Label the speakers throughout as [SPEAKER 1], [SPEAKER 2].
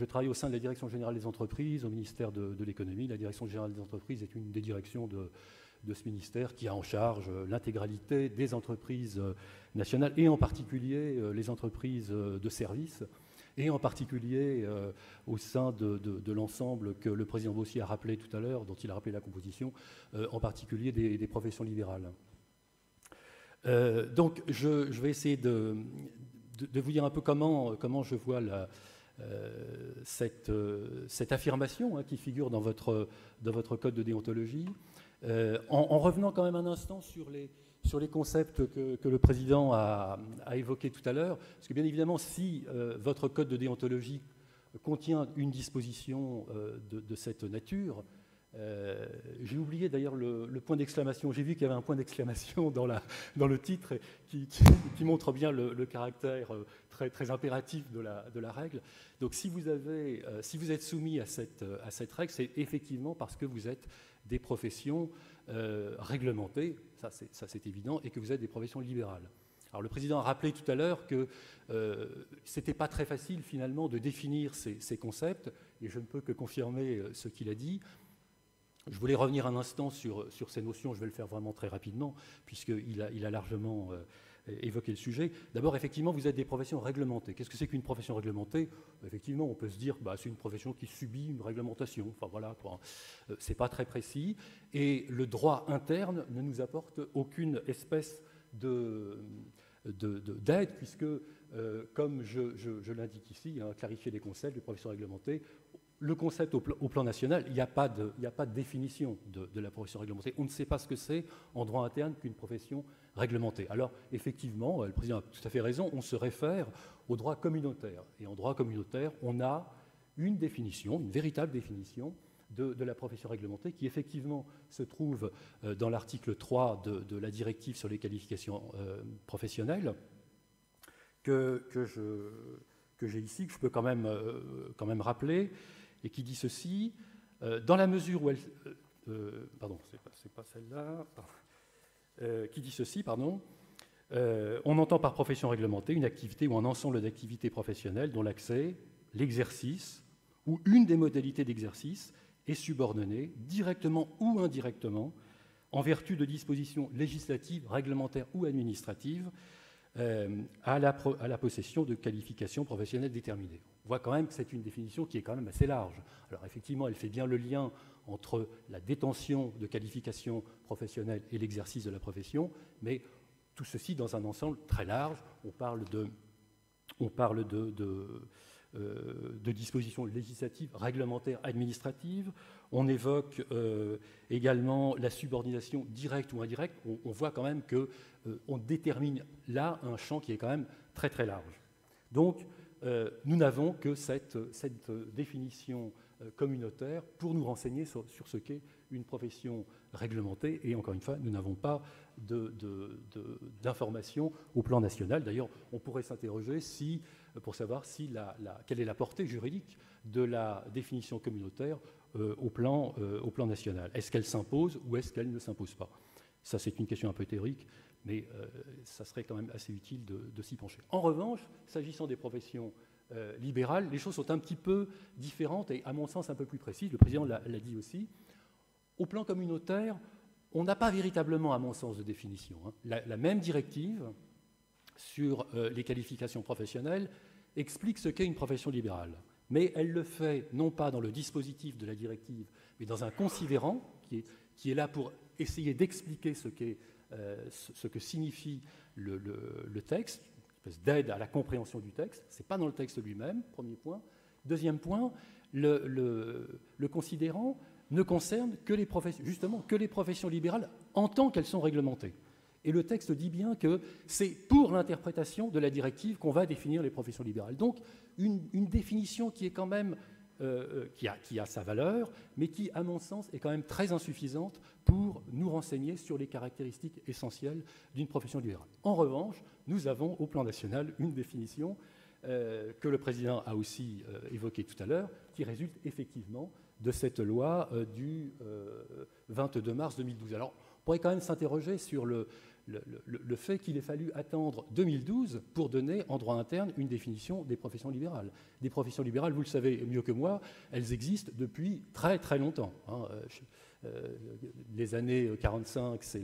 [SPEAKER 1] je travaille au sein de la Direction générale des entreprises, au ministère de l'économie. La Direction générale des entreprises est une des directions de ce ministère qui a en charge l'intégralité des entreprises nationales, et en particulier les entreprises de services, et en particulier au sein de l'ensemble que le président Bossier a rappelé tout à l'heure, dont il a rappelé la composition, en particulier des professions libérales. Donc je vais essayer de vous dire un peu comment je vois cette affirmation, hein, qui figure dans votre code de déontologie, en revenant quand même un instant sur les concepts que le président a évoqués tout à l'heure, parce que bien évidemment, si votre code de déontologie contient une disposition de cette nature, j'ai oublié d'ailleurs le point d'exclamation. J'ai vu qu'il y avait un point d'exclamation dans le titre qui montre bien le caractère très, très impératif de la règle. Donc si vous êtes soumis à cette règle, c'est effectivement parce que vous êtes des professions réglementées, ça c'est évident, et que vous êtes des professions libérales. Alors le président a rappelé tout à l'heure que ce n'était pas très facile finalement de définir ces concepts, et je ne peux que confirmer ce qu'il a dit. Je voulais revenir un instant sur ces notions, je vais le faire vraiment très rapidement, puisqu'il a largement évoqué le sujet. D'abord, effectivement, vous êtes des professions réglementées. Qu'est-ce que c'est qu'une profession réglementée? Effectivement, on peut se dire c'est une profession qui subit une réglementation. Enfin voilà, quoi. C'est pas très précis. Et le droit interne ne nous apporte aucune espèce d'aide, puisque, comme je l'indique ici, hein, clarifier les concepts de profession réglementée, le concept au plan national, il n'y a pas de définition de la profession réglementée. On ne sait pas ce que c'est en droit interne qu'une profession réglementée. Alors, effectivement, le président a tout à fait raison, on se réfère au droit communautaire. Et en droit communautaire, on a une définition, une véritable définition de la profession réglementée qui, effectivement, se trouve dans l'article 3 de la directive sur les qualifications professionnelles que j'ai ici, que je peux quand même rappeler, et qui dit ceci, dans la mesure où elle... pardon, c'est pas celle-là. Qui dit ceci, pardon. On entend par profession réglementée une activité ou un ensemble d'activités professionnelles dont l'accès, l'exercice ou une des modalités d'exercice est subordonné, directement ou indirectement, en vertu de dispositions législatives, réglementaires ou administratives, à la possession de qualifications professionnelles déterminées. On voit quand même que c'est une définition qui est quand même assez large. Alors effectivement, elle fait bien le lien entre la détention de qualifications professionnelles et l'exercice de la profession, mais tout ceci dans un ensemble très large. On parle de dispositions législatives, réglementaires, administratives. On évoque également la subordination directe ou indirecte. On voit quand même qu'on détermine là un champ qui est quand même très très large. Donc, nous n'avons que cette définition communautaire pour nous renseigner sur ce qu'est une profession réglementée. Et encore une fois, nous n'avons pas d'informations au plan national. D'ailleurs, on pourrait s'interroger pour savoir quelle est la portée juridique de la définition communautaire au plan national. Est-ce qu'elle s'impose ou est-ce qu'elle ne s'impose pas? Ça, c'est une question un peu théorique, mais ça serait quand même assez utile de s'y pencher. En revanche, s'agissant des professions libérales, les choses sont un petit peu différentes et, à mon sens, un peu plus précises. Le président l'a dit aussi. Au plan communautaire, on n'a pas véritablement, à mon sens, de définition. La même directive sur les qualifications professionnelles explique ce qu'est une profession libérale. Mais elle le fait non pas dans le dispositif de la directive, mais dans un considérant qui est là pour essayer d'expliquer ce que signifie le texte, une espèce d'aide à la compréhension du texte. Ce n'est pas dans le texte lui-même, premier point. Deuxième point, le considérant ne concerne que les professions libérales en tant qu'elles sont réglementées. Et le texte dit bien que c'est pour l'interprétation de la directive qu'on va définir les professions libérales. Donc, une définition qui est quand même qui a sa valeur, mais qui, à mon sens, est quand même très insuffisante pour nous renseigner sur les caractéristiques essentielles d'une profession libérale. En revanche, nous avons au plan national une définition que le président a aussi évoquée tout à l'heure, qui résulte effectivement de cette loi du 22 mars 2012. Alors, on pourrait quand même s'interroger sur le fait qu'il ait fallu attendre 2012 pour donner en droit interne une définition des professions libérales. Des professions libérales, vous le savez mieux que moi, elles existent depuis très très longtemps. Hein. Les années 45, c'est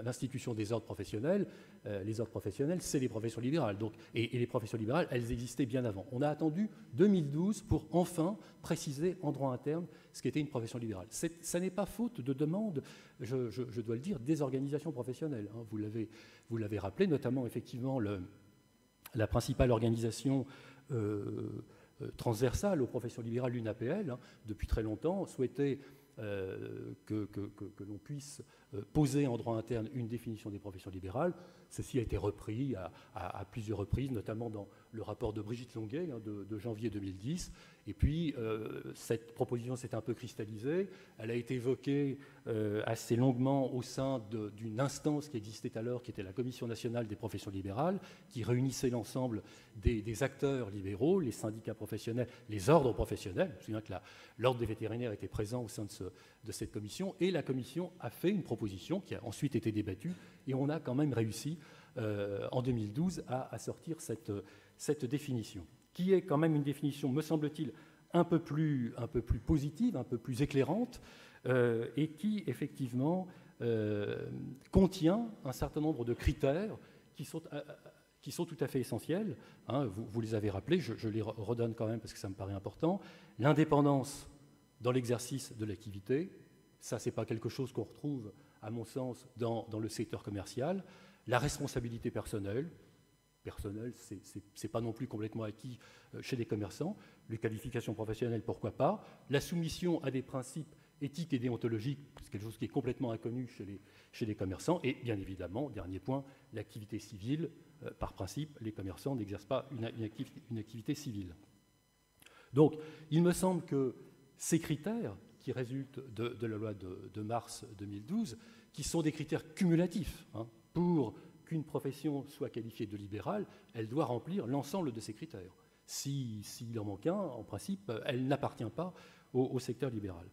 [SPEAKER 1] l'institution des ordres professionnels. Les ordres professionnels, c'est les professions libérales. Donc, et les professions libérales, elles existaient bien avant. On a attendu 2012 pour enfin préciser en droit interne ce qu'était une profession libérale. Ça n'est pas faute de demande, je dois le dire, des organisations professionnelles. Hein. Vous l'avez rappelé, notamment effectivement la principale organisation transversale aux professions libérales, l'UNAPL, hein, depuis très longtemps, souhaitait que l'on puisse poser en droit interne une définition des professions libérales. Ceci a été repris à plusieurs reprises, notamment dans le rapport de Brigitte Longuet hein, de janvier 2010. Et puis, cette proposition s'est un peu cristallisée. Elle a été évoquée assez longuement au sein d'une instance qui existait alors, qui était la Commission nationale des professions libérales, qui réunissait l'ensemble des acteurs libéraux, les syndicats professionnels, les ordres professionnels. Je me souviens que l'ordre des vétérinaires était présent au sein de cette commission, et la commission a fait une proposition qui a ensuite été débattue, et on a quand même réussi en 2012 à sortir cette définition, qui est quand même une définition, me semble-t-il, un peu plus positive, un peu plus éclairante, et qui, effectivement, contient un certain nombre de critères qui sont tout à fait essentiels. Hein, vous les avez rappelés, je les redonne quand même parce que ça me paraît important. L'indépendance dans l'exercice de l'activité, ça, ce n'est pas quelque chose qu'on retrouve, à mon sens, dans le secteur commercial. La responsabilité personnelle, c'est pas non plus complètement acquis chez les commerçants. Les qualifications professionnelles, pourquoi pas. La soumission à des principes éthiques et déontologiques, c'est quelque chose qui est complètement inconnu chez les commerçants. Et bien évidemment, dernier point, l'activité civile. Par principe, les commerçants n'exercent pas une activité civile. Donc, il me semble que ces critères qui résultent de la loi de mars 2012, qui sont des critères cumulatifs, hein, pour qu'une profession soit qualifiée de libérale, elle doit remplir l'ensemble de ces critères. S'il en manque un, en principe, elle n'appartient pas au secteur libéral.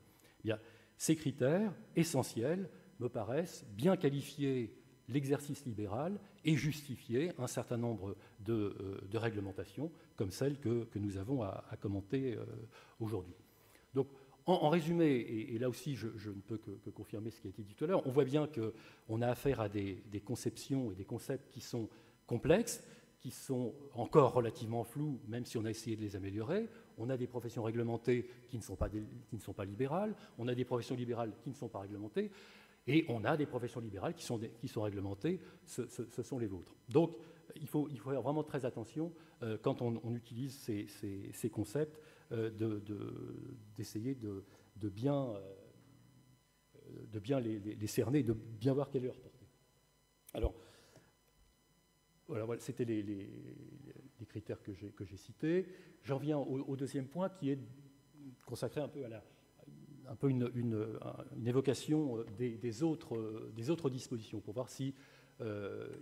[SPEAKER 1] Bien, ces critères essentiels me paraissent bien qualifier l'exercice libéral et justifier un certain nombre de réglementations comme celle que nous avons à commenter aujourd'hui. Donc, en résumé, et là aussi je ne peux que confirmer ce qui a été dit tout à l'heure, on voit bien qu'on a affaire à des conceptions et des concepts qui sont complexes, qui sont encore relativement flous, même si on a essayé de les améliorer. On a des professions réglementées qui ne sont pas libérales, on a des professions libérales qui ne sont pas réglementées, et on a des professions libérales qui sont réglementées, ce sont les vôtres. Donc, il faut faire vraiment très attention quand on utilise ces concepts, d'essayer de bien les cerner, de bien voir quelle est leur portée. Alors, voilà, c'était les critères que j'ai cités. J'en viens au deuxième point qui est consacré un peu une évocation des autres dispositions pour voir si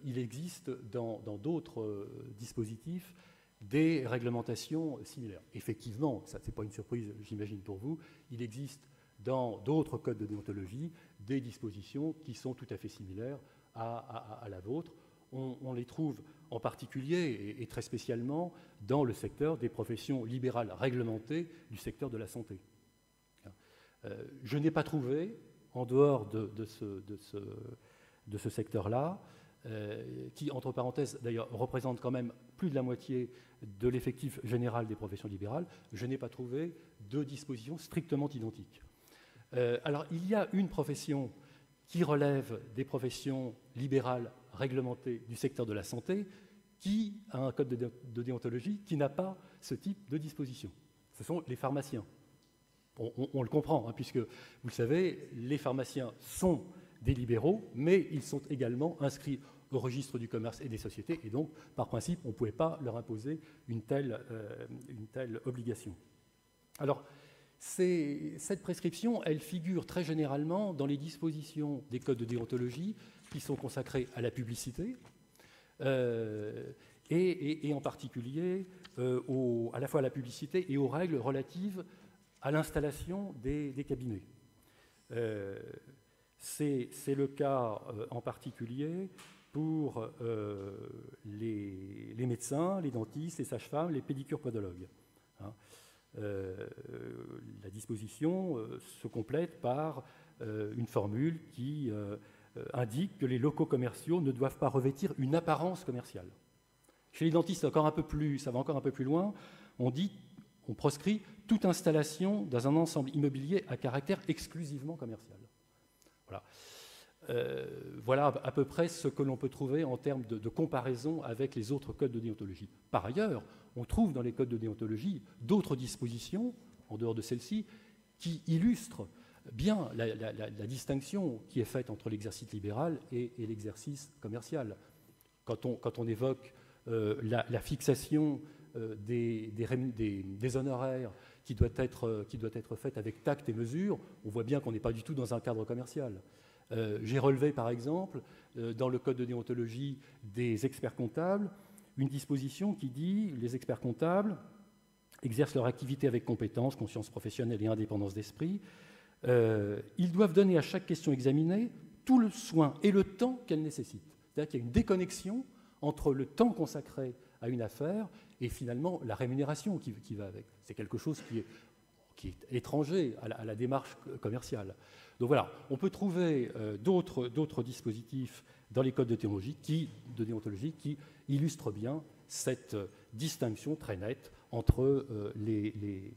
[SPEAKER 1] il existe dans d'autres dispositifs des réglementations similaires. Effectivement, ça c'est pas une surprise, j'imagine pour vous, il existe dans d'autres codes de déontologie des dispositions qui sont tout à fait similaires à la vôtre. On les trouve en particulier et très spécialement dans le secteur des professions libérales réglementées du secteur de la santé. Je n'ai pas trouvé, en dehors de ce secteur-là, qui, entre parenthèses, d'ailleurs, représente quand même plus de la moitié de l'effectif général des professions libérales, je n'ai pas trouvé de dispositions strictement identiques. Alors, il y a une profession qui relève des professions libérales réglementées du secteur de la santé, qui a un code de déontologie qui n'a pas ce type de disposition. Ce sont les pharmaciens. On le comprend, hein, puisque, vous le savez, les pharmaciens sont des libéraux, mais ils sont également inscrits au registre du commerce et des sociétés, et donc, par principe, on ne pouvait pas leur imposer une telle obligation. Alors, cette prescription, elle figure très généralement dans les dispositions des codes de déontologie qui sont consacrés à la publicité, et en particulier à la fois à la publicité et aux règles relatives à l'installation des cabinets. C'est le cas en particulier pour les médecins, les dentistes, les sages-femmes, les pédicures podologues. Hein. La disposition se complète par une formule qui indique que les locaux commerciaux ne doivent pas revêtir une apparence commerciale. Chez les dentistes, ça va encore un peu plus loin. On proscrit toute installation dans un ensemble immobilier à caractère exclusivement commercial. Voilà. Voilà à peu près ce que l'on peut trouver en termes de comparaison avec les autres codes de déontologie. Par ailleurs, on trouve dans les codes de déontologie d'autres dispositions, en dehors de celles-ci, qui illustrent bien la distinction qui est faite entre l'exercice libéral et l'exercice commercial. Quand on évoque la fixation des honoraires qui doit être faite avec tact et mesure, on voit bien qu'on n'est pas du tout dans un cadre commercial. J'ai relevé, par exemple, dans le code de déontologie des experts comptables, une disposition qui dit « Les experts comptables exercent leur activité avec compétence, conscience professionnelle et indépendance d'esprit. Ils doivent donner à chaque question examinée tout le soin et le temps qu'elle nécessite. » C'est-à-dire qu'il y a une déconnexion entre le temps consacré à une affaire et finalement la rémunération qui va avec. C'est quelque chose qui est étranger à la démarche commerciale. Donc voilà, on peut trouver d'autres dispositifs dans les codes de déontologie qui illustrent bien cette distinction très nette entre les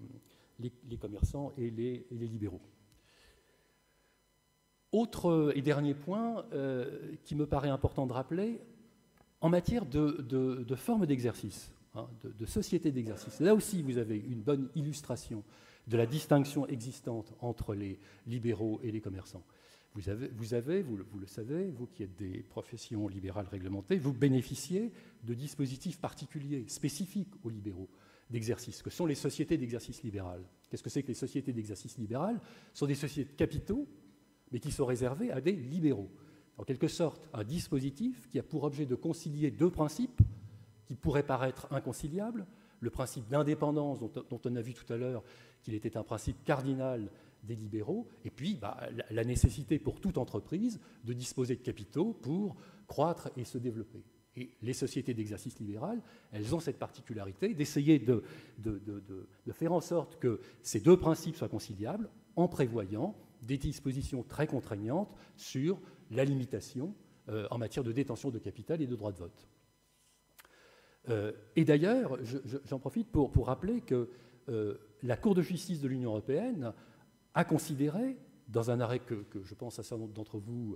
[SPEAKER 1] commerçants et les libéraux. Autre et dernier point qui me paraît important de rappeler, en matière de forme d'exercice, de société d'exercice, là aussi vous avez une bonne illustration de la distinction existante entre les libéraux et les commerçants. Vous le savez, vous qui êtes des professions libérales réglementées, vous bénéficiez de dispositifs particuliers, spécifiques aux libéraux d'exercice, que sont les sociétés d'exercice libéral. Qu'est-ce que c'est que les sociétés d'exercice libéral? Ce sont des sociétés de capitaux, mais qui sont réservées à des libéraux. En quelque sorte, un dispositif qui a pour objet de concilier deux principes qui pourraient paraître inconciliables, le principe d'indépendance dont on a vu tout à l'heure qu'il était un principe cardinal des libéraux, et puis la nécessité pour toute entreprise de disposer de capitaux pour croître et se développer. Et les sociétés d'exercice libéral, elles ont cette particularité d'essayer de faire en sorte que ces deux principes soient conciliables en prévoyant des dispositions très contraignantes sur la limitation en matière de détention de capital et de droit de vote. Et d'ailleurs, j'en profite pour rappeler que la Cour de justice de l'Union européenne a considéré, dans un arrêt que je pense un certain nombre d'entre vous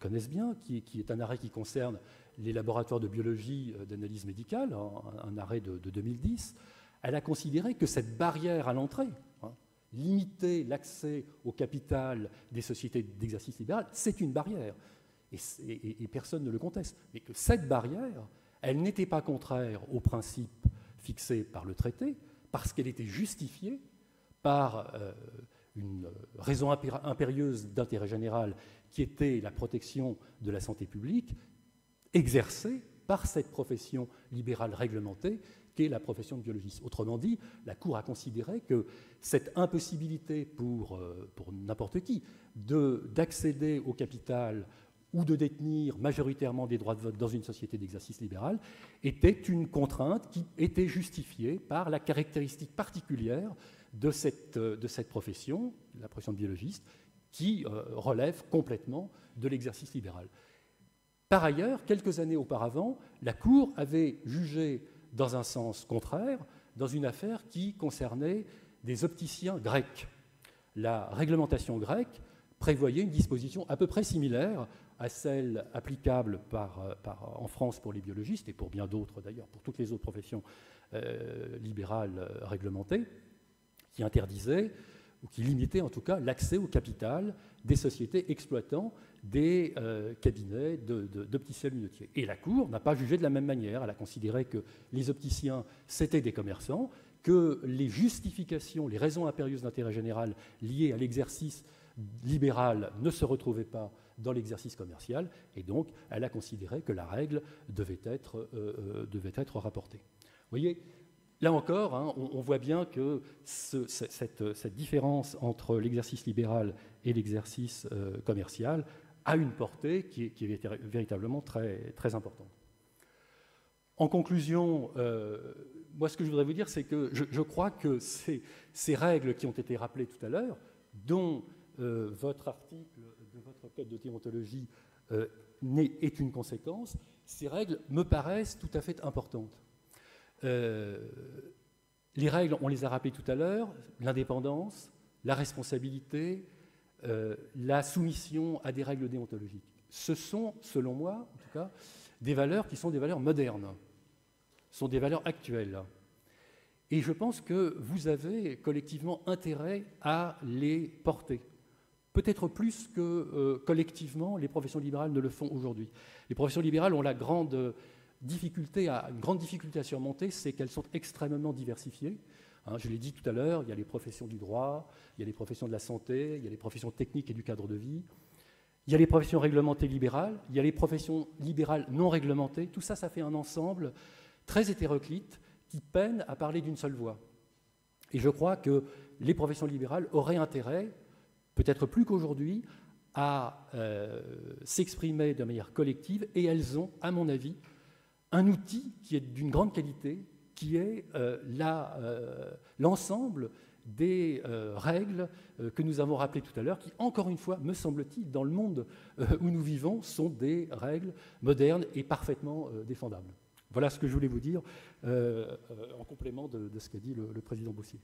[SPEAKER 1] connaissent bien, qui est un arrêt qui concerne les laboratoires de biologie d'analyse médicale, un arrêt de 2010, elle a considéré que cette barrière à l'entrée, limiter l'accès au capital des sociétés d'exercice libéral, c'est une barrière, et personne ne le conteste, mais que cette barrière, elle n'était pas contraire aux principes fixés par le traité, parce qu'elle était justifiée par une raison impérieuse d'intérêt général qui était la protection de la santé publique, exercée par cette profession libérale réglementée qu'est la profession de biologiste. Autrement dit, la Cour a considéré que cette impossibilité pour n'importe qui d'accéder au capital ou de détenir majoritairement des droits de vote dans une société d'exercice libéral était une contrainte qui était justifiée par la caractéristique particulière de cette profession, la profession de biologiste, qui relève complètement de l'exercice libéral. Par ailleurs, quelques années auparavant, la Cour avait jugé dans un sens contraire, dans une affaire qui concernait des opticiens grecs. La réglementation grecque prévoyait une disposition à peu près similaire à celle applicable en France pour les biologistes et pour bien d'autres d'ailleurs, pour toutes les autres professions libérales réglementées, qui interdisait ou qui limitait en tout cas l'accès au capital des sociétés exploitant des cabinets d'opticiens lunetiers. Et la Cour n'a pas jugé de la même manière. Elle a considéré que les opticiens, c'était des commerçants, que les justifications, les raisons impérieuses d'intérêt général liées à l'exercice libéral ne se retrouvaient pas dans l'exercice commercial, et donc elle a considéré que la règle devait être rapportée. Vous voyez, là encore, hein, on voit bien que cette différence entre l'exercice libéral et l'exercice commercial a une portée qui est véritablement très, très importante. En conclusion, moi ce que je voudrais vous dire, c'est que je crois que ces règles qui ont été rappelées tout à l'heure, dont votre article de votre code de déontologie est une conséquence, ces règles me paraissent tout à fait importantes. Les règles, on les a rappelées tout à l'heure, l'indépendance, la responsabilité, la soumission à des règles déontologiques. Ce sont, selon moi, en tout cas, des valeurs qui sont des valeurs modernes, sont des valeurs actuelles. Et je pense que vous avez collectivement intérêt à les porter. Peut-être plus que collectivement les professions libérales ne le font aujourd'hui. Les professions libérales ont une grande difficulté à surmonter, c'est qu'elles sont extrêmement diversifiées. Hein, je l'ai dit tout à l'heure, il y a les professions du droit, il y a les professions de la santé, il y a les professions techniques et du cadre de vie, il y a les professions réglementées libérales, il y a les professions libérales non réglementées. Tout ça, ça fait un ensemble très hétéroclite qui peine à parler d'une seule voix. Et je crois que les professions libérales auraient intérêt, peut-être plus qu'aujourd'hui, à s'exprimer de manière collective, et elles ont, à mon avis, un outil qui est d'une grande qualité, qui est l'ensemble des règles que nous avons rappelées tout à l'heure, qui, encore une fois, me semble-t-il, dans le monde où nous vivons, sont des règles modernes et parfaitement défendables. Voilà ce que je voulais vous dire en complément de ce qu'a dit le président Boussier.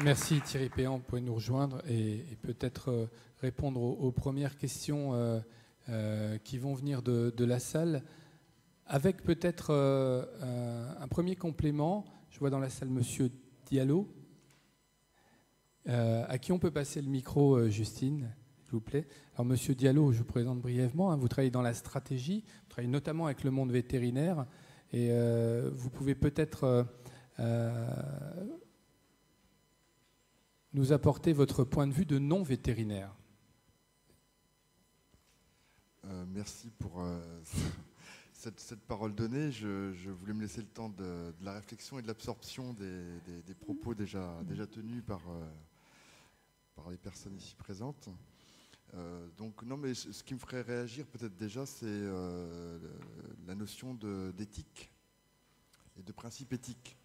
[SPEAKER 2] Merci Thierry Péan, vous pouvez nous rejoindre et peut-être répondre aux premières questions qui vont venir de la salle, avec peut-être un premier complément. Je vois dans la salle Monsieur Diallo, à qui on peut passer le micro, Justine, s'il vous plaît. Alors Monsieur Diallo, je vous présente brièvement, hein, vous travaillez dans la stratégie, vous travaillez notamment avec le monde vétérinaire, et vous pouvez peut-être nous apporter votre point de vue de non-vétérinaire.
[SPEAKER 3] Merci pour cette parole donnée. Je voulais me laisser le temps de la réflexion et de l'absorption des propos déjà tenus par les personnes ici présentes. Donc non, mais ce qui me ferait réagir peut-être déjà, c'est la notion d'éthique et de principe éthique.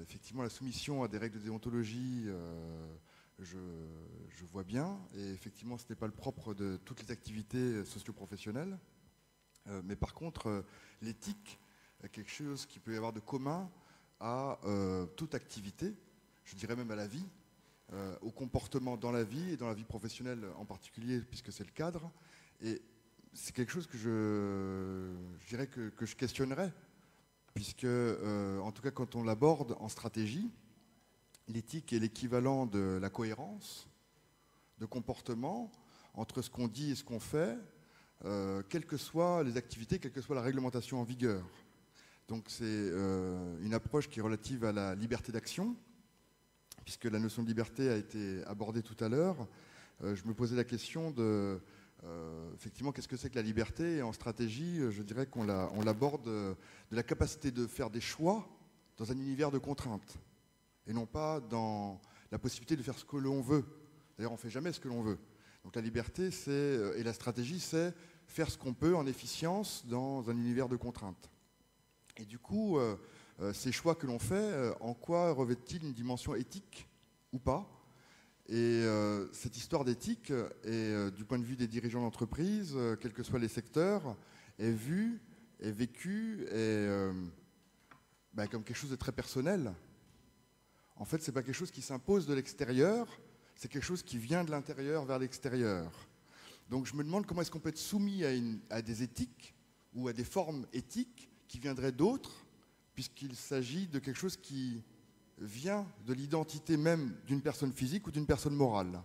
[SPEAKER 3] Effectivement, la soumission à des règles de déontologie, je vois bien, et effectivement, ce n'est pas le propre de toutes les activités socio-professionnelles. Mais par contre, l'éthique est quelque chose qui peut y avoir de commun à toute activité, je dirais même à la vie, au comportement dans la vie et dans la vie professionnelle en particulier, puisque c'est le cadre. Et c'est quelque chose que je dirais que je questionnerais, puisque, en tout cas, quand on l'aborde en stratégie, l'éthique est l'équivalent de la cohérence de comportement entre ce qu'on dit et ce qu'on fait, quelles que soient les activités, quelle que soit la réglementation en vigueur. Donc c'est une approche qui est relative à la liberté d'action, puisque la notion de liberté a été abordée tout à l'heure. Je me posais la question de... effectivement, qu'est-ce que c'est que la liberté? Et en stratégie, je dirais qu'on l'aborde de la capacité de faire des choix dans un univers de contraintes, et non pas dans la possibilité de faire ce que l'on veut. D'ailleurs, on ne fait jamais ce que l'on veut. Donc la liberté, et la stratégie, c'est faire ce qu'on peut en efficience dans un univers de contraintes. Et du coup, ces choix que l'on fait, en quoi revêtent-ils une dimension éthique ou pas? Et cette histoire d'éthique, du point de vue des dirigeants d'entreprise, quels que soient les secteurs, est vue, est vécue comme quelque chose de très personnel. En fait, ce n'est pas quelque chose qui s'impose de l'extérieur, c'est quelque chose qui vient de l'intérieur vers l'extérieur. Donc je me demande comment est-ce qu'on peut être soumis à des éthiques ou à des formes éthiques qui viendraient d'autres, puisqu'il s'agit de quelque chose qui vient de l'identité même d'une personne physique ou d'une personne morale.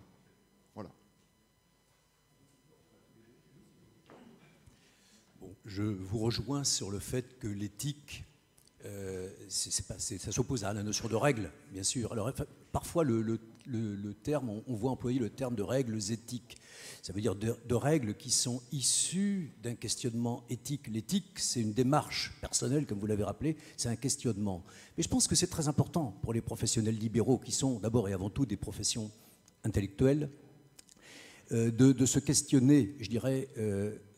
[SPEAKER 3] Voilà.
[SPEAKER 4] Bon, je vous rejoins sur le fait que l'éthique, ça s'oppose à la notion de règle, bien sûr. Alors, parfois le terme, on voit employer le terme de règles éthiques. Ça veut dire de règles qui sont issues d'un questionnement éthique. L'éthique, c'est une démarche personnelle, comme vous l'avez rappelé, c'est un questionnement. Mais je pense que c'est très important pour les professionnels libéraux, qui sont d'abord et avant tout des professions intellectuelles, de se questionner, je dirais,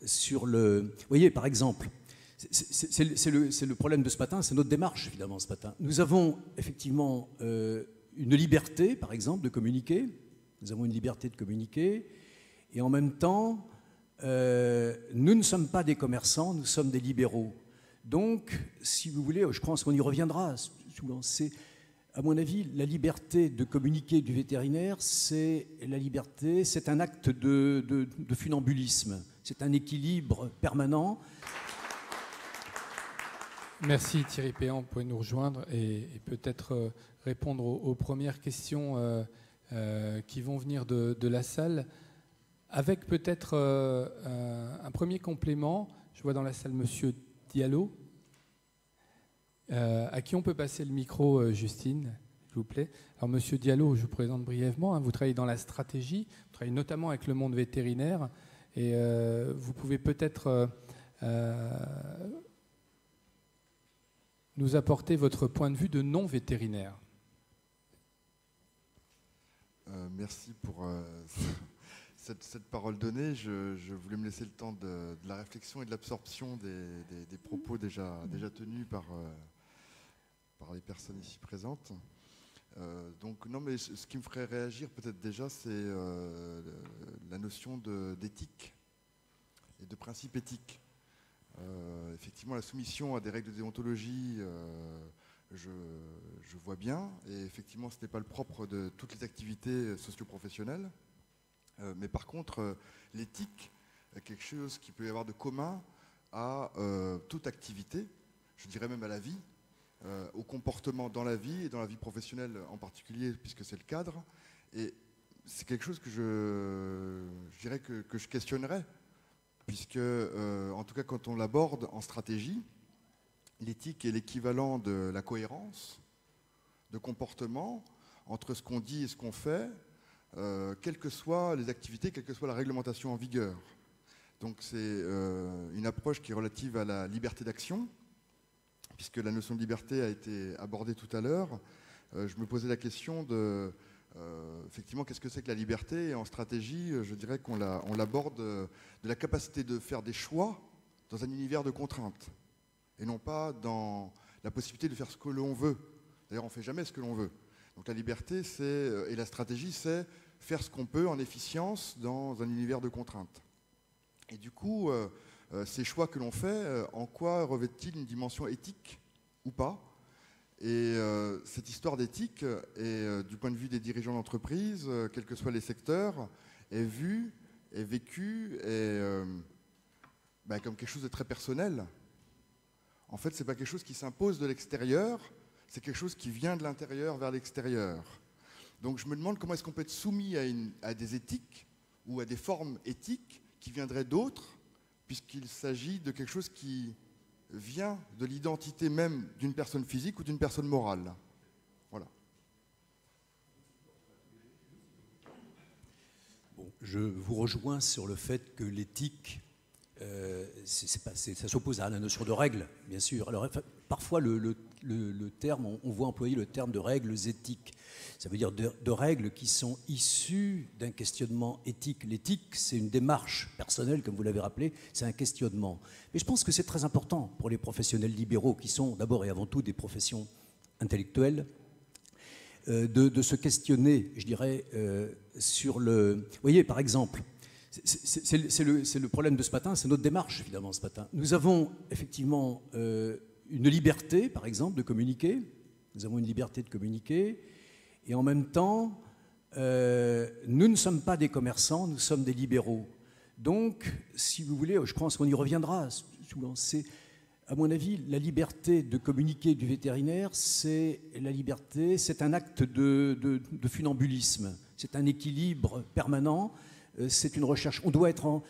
[SPEAKER 4] sur le... Vous voyez, par exemple, c'est le problème de ce matin, c'est notre démarche, finalement, ce matin. Nous avons effectivement une liberté, par exemple, de communiquer. Nous avons une liberté de communiquer. Et en même temps, nous ne sommes pas des commerçants, nous sommes des libéraux. Donc, si vous voulez, je pense qu'on y reviendra souvent, c'est, à mon avis, la liberté de communiquer du vétérinaire, c'est la liberté, c'est un acte de funambulisme, c'est un équilibre permanent.
[SPEAKER 2] Merci Thierry Péan, vous pouvez nous rejoindre et peut-être répondre aux premières questions qui vont venir de la salle, avec peut-être un premier complément. Je vois dans la salle Monsieur Diallo, à qui on peut passer le micro, Justine, s'il vous plaît. Alors Monsieur Diallo, je vous présente brièvement, vous travaillez dans la stratégie, vous travaillez notamment avec le monde vétérinaire, et vous pouvez peut-être nous apporter votre point de vue de non-vétérinaire.
[SPEAKER 3] Merci pour cette parole donnée. Je voulais me laisser le temps de la réflexion et de l'absorption des propos déjà tenus par les personnes ici présentes. Donc non, mais ce qui me ferait réagir peut-être déjà, c'est la notion d'éthique et de principe éthique. Effectivement, la soumission à des règles de déontologie, je vois bien, et effectivement, ce n'est pas le propre de toutes les activités socio-professionnelles. Mais par contre, l'éthique est quelque chose qui peut y avoir de commun à toute activité, je dirais même à la vie, au comportement dans la vie et dans la vie professionnelle en particulier, puisque c'est le cadre. Et c'est quelque chose que je dirais que je questionnerais, puisque, en tout cas, quand on l'aborde en stratégie, l'éthique est l'équivalent de la cohérence de comportement entre ce qu'on dit et ce qu'on fait, quelles que soient les activités, quelle que soit la réglementation en vigueur. Donc c'est une approche qui est relative à la liberté d'action, puisque la notion de liberté a été abordée tout à l'heure. Je me posais la question de, effectivement, qu'est-ce que c'est que la liberté ? Et en stratégie, je dirais qu'on l'aborde de la capacité de faire des choix dans un univers de contraintes, et non pas dans la possibilité de faire ce que l'on veut. D'ailleurs, on ne fait jamais ce que l'on veut. Donc la liberté, et la stratégie, c'est faire ce qu'on peut en efficience dans un univers de contraintes. Et du coup, ces choix que l'on fait, en quoi revêtent-ils une dimension éthique ou pas ? Et cette histoire d'éthique, du point de vue des dirigeants d'entreprise, quels que soient les secteurs, est vue, est vécue comme quelque chose de très personnel. En fait, ce n'est pas quelque chose qui s'impose de l'extérieur, c'est quelque chose qui vient de l'intérieur vers l'extérieur. Donc je me demande comment est-ce qu'on peut être soumis à des éthiques ou à des formes éthiques qui viendraient d'autres, puisqu'il s'agit de quelque chose qui vient de l'identité même d'une personne physique ou d'une personne morale. Voilà.
[SPEAKER 4] Bon, je vous rejoins sur le fait que l'éthique, ça s'oppose à la notion de règle, bien sûr. Alors, parfois, le terme, on voit employer le terme de règles éthiques. Ça veut dire de règles qui sont issues d'un questionnement éthique. L'éthique, c'est une démarche personnelle, comme vous l'avez rappelé, c'est un questionnement. Mais je pense que c'est très important pour les professionnels libéraux, qui sont d'abord et avant tout des professions intellectuelles, de se questionner, je dirais, sur le... Vous voyez, par exemple, c'est le problème de ce matin, c'est notre démarche, finalement, ce matin. Nous avons effectivement une liberté, par exemple, de communiquer. Nous avons une liberté de communiquer. Et en même temps, nous ne sommes pas des commerçants, nous sommes des libéraux. Donc, si vous voulez, je pense qu'on y reviendra souvent. C'est, à mon avis, la liberté de communiquer du vétérinaire, c'est la liberté, c'est un acte de funambulisme. C'est un équilibre permanent. C'est une recherche. On doit être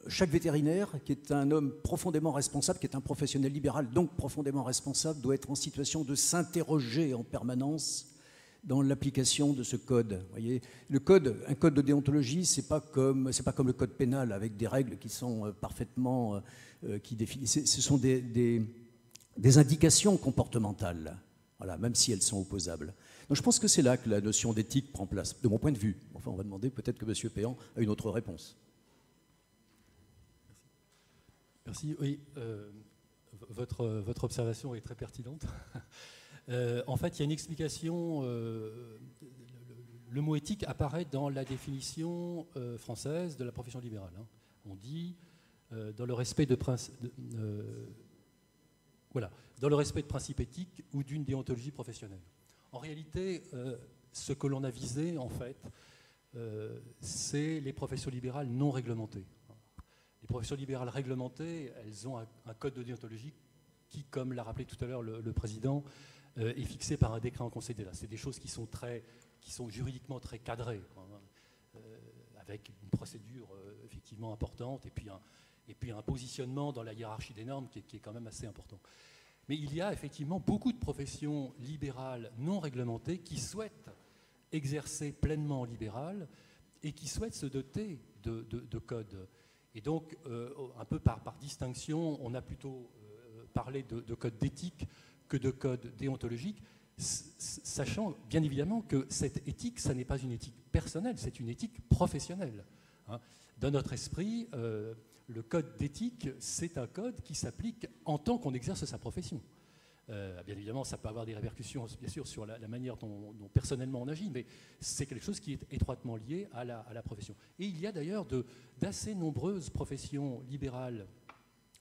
[SPEAKER 4] chaque vétérinaire, qui est un homme profondément responsable, qui est un professionnel libéral, donc profondément responsable, doit être en situation de s'interroger en permanence dans l'application de ce code. Vous voyez, un code de déontologie, c'est pas comme le code pénal avec des règles qui sont parfaitement qui définissent. Ce sont des indications comportementales, voilà, même si elles sont opposables. Donc je pense que c'est là que la notion d'éthique prend place, de mon point de vue. Enfin, on va demander peut-être que M. Péan a une autre réponse.
[SPEAKER 1] Merci. Oui, votre observation est très pertinente. En fait, il y a une explication. Le mot éthique apparaît dans la définition française de la profession libérale. On dit dans le respect de dans le respect de principes éthiques ou d'une déontologie professionnelle. En réalité, ce que l'on a visé, en fait, c'est les professions libérales non réglementées. Les professions libérales réglementées, elles ont un code de déontologie qui, comme l'a rappelé tout à l'heure le président, est fixé par un décret en Conseil d'État. C'est des choses qui sont juridiquement très cadrées, avec une procédure effectivement importante et puis un positionnement dans la hiérarchie des normes qui est quand même assez important. Mais il y a effectivement beaucoup de professions libérales non réglementées qui souhaitent exercer pleinement en libéral et qui souhaitent se doter de codes. Et donc, un peu par distinction, on a plutôt parlé de code d'éthique que de code déontologique, sachant bien évidemment que cette éthique, ça n'est pas une éthique personnelle, c'est une éthique professionnelle. Dans notre esprit, le code d'éthique, c'est un code qui s'applique en tant qu'on exerce sa profession. Bien évidemment, ça peut avoir des répercussions, bien sûr, sur la manière dont personnellement on agit, mais c'est quelque chose qui est étroitement lié à la profession. Et il y a d'ailleurs d'assez nombreuses professions libérales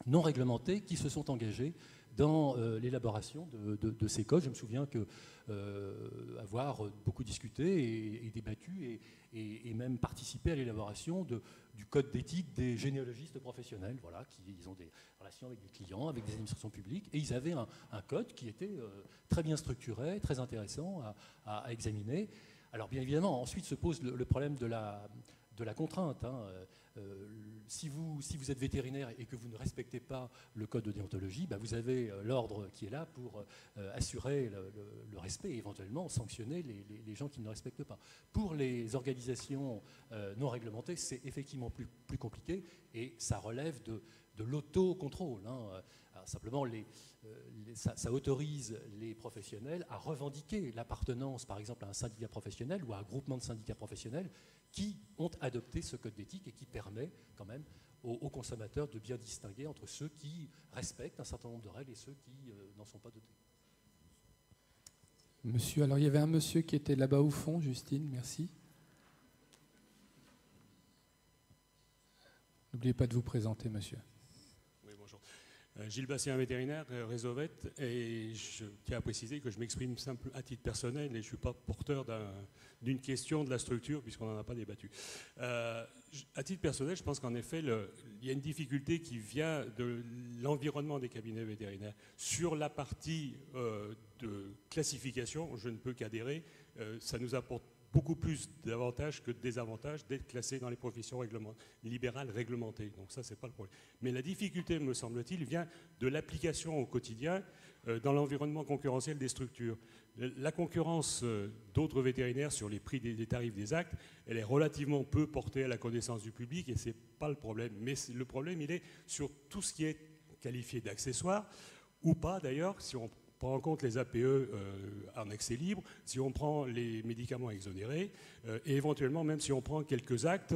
[SPEAKER 1] non réglementées qui se sont engagées dans l'élaboration de ces codes. Je me souviens avoir beaucoup discuté et débattu et même participé à l'élaboration du code d'éthique des généalogistes professionnels, voilà, ils ont des relations avec des clients, avec des administrations publiques, et ils avaient un code qui était très bien structuré, très intéressant à examiner. Alors bien évidemment, ensuite se pose le problème de la contrainte. Si vous êtes vétérinaire et que vous ne respectez pas le code de déontologie, vous avez l'ordre qui est là pour assurer le respect et éventuellement sanctionner les gens qui ne le respectent pas. Pour les organisations non réglementées, c'est effectivement plus compliqué et ça relève de l'autocontrôle. Simplement, ça autorise les professionnels à revendiquer l'appartenance, par exemple, à un syndicat professionnel ou à un groupement de syndicats professionnels qui ont adopté ce code d'éthique et qui permet quand même aux consommateurs de bien distinguer entre ceux qui respectent un certain nombre de règles et ceux qui n'en sont pas dotés.
[SPEAKER 2] Monsieur, alors il y avait un monsieur qui était là-bas au fond, Justine, merci. N'oubliez pas de vous présenter, monsieur.
[SPEAKER 5] Oui, bonjour. Gilles Bastien, vétérinaire, réseau VET, et je tiens à préciser que je m'exprime simple à titre personnel et je ne suis pas porteur d'une question de la structure puisqu'on n'en a pas débattu. À titre personnel, je pense qu'en effet, il y a une difficulté qui vient de l'environnement des cabinets vétérinaires. Sur la partie de classification, je ne peux qu'adhérer, ça nous apporte beaucoup plus d'avantages que de désavantages d'être classé dans les professions libérales réglementées. Donc ça, c'est pas le problème. Mais la difficulté, me semble-t-il, vient de l'application au quotidien dans l'environnement concurrentiel des structures. La concurrence d'autres vétérinaires sur les prix des tarifs des actes, elle est relativement peu portée à la connaissance du public et c'est pas le problème. Mais le problème, il est sur tout ce qui est qualifié d'accessoires ou pas d'ailleurs, si on prend en compte les APE en accès libre, si on prend les médicaments exonérés, et éventuellement même si on prend quelques actes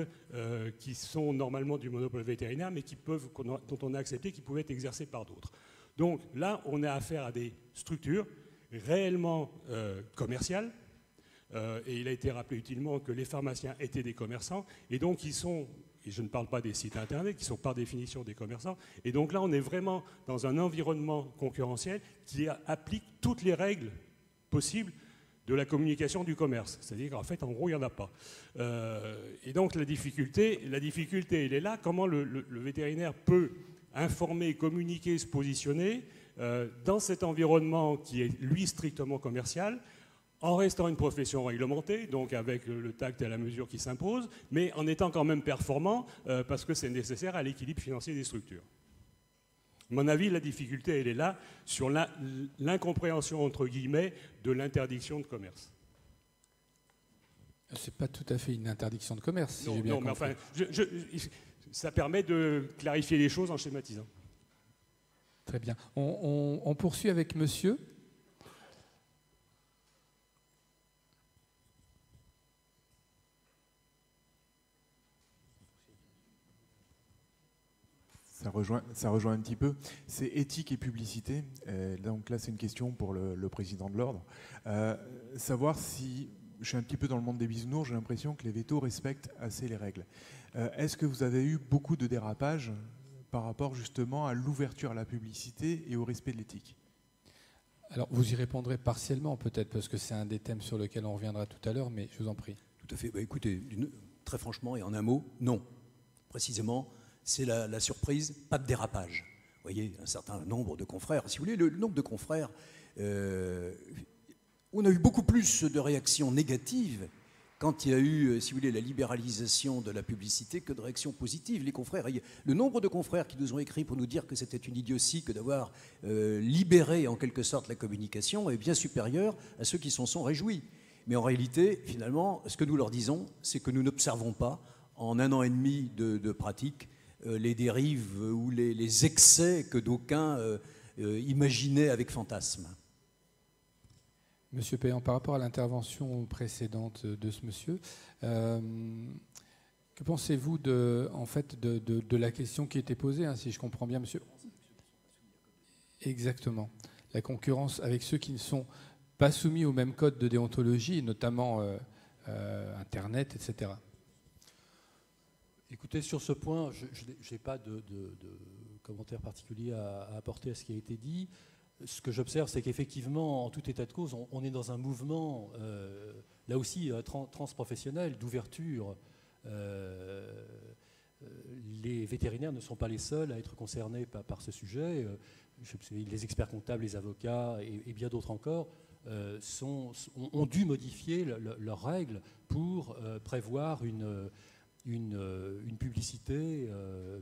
[SPEAKER 5] qui sont normalement du monopole vétérinaire, mais dont on a accepté qu'ils pouvaient être exercés par d'autres. Donc là, on a affaire à des structures réellement commerciales, et il a été rappelé utilement que les pharmaciens étaient des commerçants, et donc ils sont... Et je ne parle pas des sites internet qui sont par définition des commerçants. Et donc là, on est vraiment dans un environnement concurrentiel qui applique toutes les règles possibles de la communication du commerce. C'est-à-dire qu'en fait, en gros, il n'y en a pas. Et donc la difficulté, elle est là. Comment le vétérinaire peut informer, communiquer, se positionner dans cet environnement qui est, lui, strictement commercial, en restant une profession réglementée, donc avec le tact et la mesure qui s'impose, mais en étant quand même performant, parce que c'est nécessaire à l'équilibre financier des structures. À mon avis, la difficulté, elle est là, sur l'incompréhension, entre guillemets, de l'interdiction de commerce.
[SPEAKER 2] C'est pas tout à fait une interdiction de commerce, si j'ai bien
[SPEAKER 5] non, mais
[SPEAKER 2] compris.
[SPEAKER 5] enfin, ça permet de clarifier les choses en schématisant.
[SPEAKER 2] Très bien. On poursuit avec monsieur.
[SPEAKER 6] Ça rejoint un petit peu. C'est éthique et publicité. Donc là, c'est une question pour le président de l'ordre. Savoir si, je suis un petit peu dans le monde des bisounours, j'ai l'impression que les vétos respectent assez les règles. Est-ce que vous avez eu beaucoup de dérapages par rapport justement à l'ouverture à la publicité et au respect de l'éthique?
[SPEAKER 2] Alors, vous y répondrez partiellement peut-être, parce que c'est un des thèmes sur lequel on reviendra tout à l'heure, mais je vous en prie.
[SPEAKER 4] Tout à fait. Bah, écoutez, très franchement et en un mot, non. Précisément, c'est la surprise, pas de dérapage. Vous voyez, un certain nombre de confrères, si vous voulez, le nombre de confrères, on a eu beaucoup plus de réactions négatives quand il y a eu, si vous voulez, la libéralisation de la publicité que de réactions positives. Les confrères, le nombre de confrères qui nous ont écrit pour nous dire que c'était une idiotie que d'avoir libéré en quelque sorte la communication est bien supérieur à ceux qui s'en sont réjouis. Mais en réalité, finalement, ce que nous leur disons, c'est que nous n'observons pas, en 1 an et demi de pratique, les dérives ou les excès que d'aucuns imaginaient avec fantasme.
[SPEAKER 2] Monsieur Payan, par rapport à l'intervention précédente de ce monsieur, que pensez-vous de la question qui était posée, si je comprends bien, monsieur? Exactement. La concurrence avec ceux qui ne sont pas soumis au même code de déontologie, notamment Internet, etc.
[SPEAKER 1] Écoutez, sur ce point, je n'ai pas de commentaire particulier à apporter à ce qui a été dit. Ce que j'observe, c'est qu'effectivement, en tout état de cause, on est dans un mouvement, là aussi, transprofessionnel, d'ouverture. Les vétérinaires ne sont pas les seuls à être concernés par ce sujet. Les experts comptables, les avocats et bien d'autres encore ont dû modifier leurs règles pour prévoir une publicité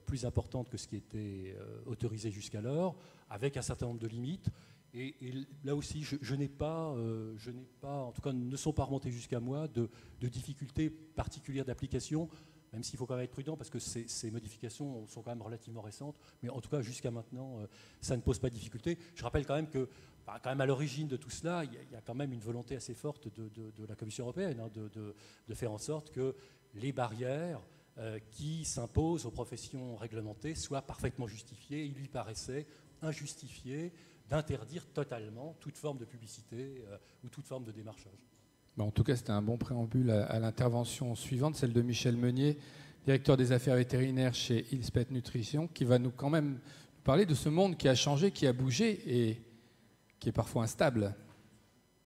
[SPEAKER 1] plus importante que ce qui était autorisé jusqu'alors, avec un certain nombre de limites. Et là aussi, je n'ai pas, en tout cas, ne sont pas remontés jusqu'à moi de difficultés particulières d'application, même s'il faut quand même être prudent parce que ces modifications sont quand même relativement récentes. Mais en tout cas, jusqu'à maintenant, ça ne pose pas de difficulté. Je rappelle quand même que, quand même à l'origine de tout cela, il y a quand même une volonté assez forte de la Commission européenne de faire en sorte que les barrières qui s'imposent aux professions réglementées soient parfaitement justifiées. Il lui paraissait injustifié d'interdire totalement toute forme de publicité ou toute forme de démarchage.
[SPEAKER 2] En tout cas, c'était un bon préambule à l'intervention suivante, celle de Michel Meunier, directeur des affaires vétérinaires chez Ilspet Nutrition, qui va nous quand même parler de ce monde qui a changé, qui a bougé et qui est parfois instable.